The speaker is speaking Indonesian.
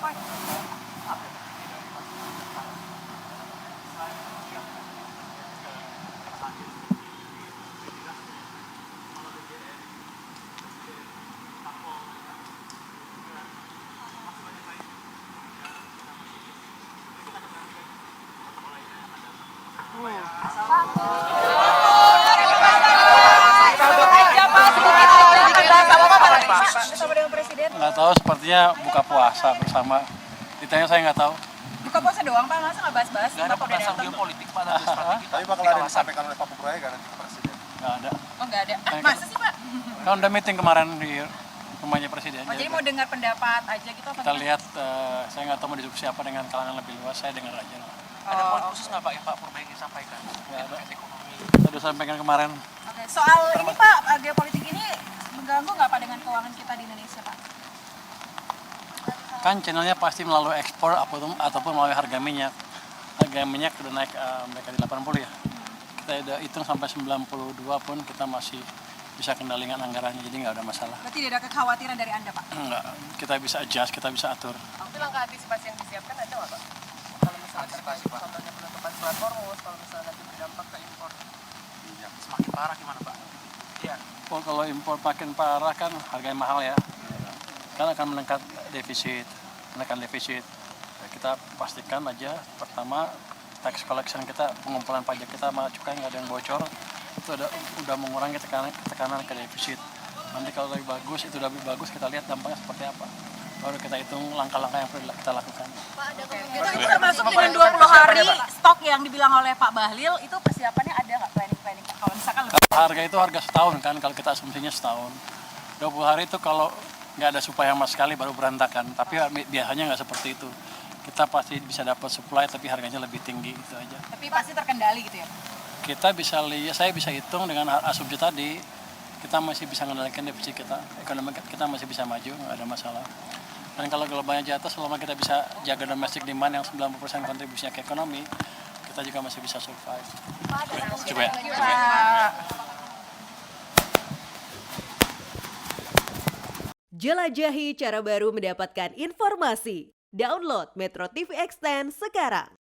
Pak? Bersama dengan Presiden. Nggak tahu, sepertinya buka puasa bersama. Ditanya saya nggak tahu. Buka puasa doang Pak, masa nggak bahas-bahas? Nggak ada pembahasan geopolitik Pak, ada strategi. Tapi bakal ada yang disampaikan oleh Pak Purwaya kan nanti ke Presiden? Nggak ada. Oh nggak ada. Masa sih Pak? Kan udah meeting kemarin di rumahnya Presiden. Oh jadi mau dengar pendapat aja gitu apa? Kita lihat, saya nggak tahu mau diskusi apa dengan kalangan lebih luas, saya dengar aja. Ada poin khusus nggak Pak yang Pak Purwaya ingin sampaikan? Nggak ada. Terkait ekonomi. Saya udah sampaikan kemarin. Oke, soal ini Pak, geopolitik ini mengganggu nggak Pak dengan keuangan kita di Indonesia Pak? Kan channelnya pasti melalui ekspor ataupun melalui harga minyak. Harga minyak udah naik mereka di 80 ya. Kita udah hitung sampai 92 pun kita masih bisa kendalikan anggarannya, jadi nggak ada masalah. Berarti tidak ada kekhawatiran dari Anda Pak? Enggak, kita bisa adjust, kita bisa atur. Tapi langkah antisipasi yang disiapkan ada nggak Pak? Kalau misalnya terkait contohnya penutupan selat Hormuz, kalau misalnya nanti berdampak ke impor Minyak semakin parah gimana Pak? Iya. Oh, kalau impor makin parah kan harganya mahal ya. Kan akan menekan defisit. Ya, kita pastikan aja pertama tax collection kita, pengumpulan pajak kita sama cukai nggak ada yang bocor. Itu udah mengurangi tekanan ke defisit. Nanti kalau lebih bagus, itu udah lebih bagus, kita lihat dampaknya seperti apa. Baru kita hitung langkah-langkah yang perlu kita lakukan. Itu termasuk dengan 20 hari stok yang dibilang oleh Pak Bahlil, itu persiapannya ada nggak planning Pak? Kalau misalkan Harga itu harga setahun kan, kalau kita asumsinya setahun. 20 hari itu kalau nggak ada supply sama sekali baru berantakan, tapi biasanya nggak seperti itu. Kita pasti bisa dapat supply tapi harganya lebih tinggi, itu aja. tapi pasti terkendali gitu ya Pak? Kita bisa lihat, saya bisa hitung dengan asumsi tadi, kita masih bisa mengendalikan defisit kita, ekonomi kita masih bisa maju, nggak ada masalah. Dan kalau globalnya jatuh, selama kita bisa jaga domestic demand yang 90% kontribusinya ke ekonomi, kita juga masih bisa survive. Coba ya. Jelajahi cara baru mendapatkan informasi. Download Metro TV Extend sekarang.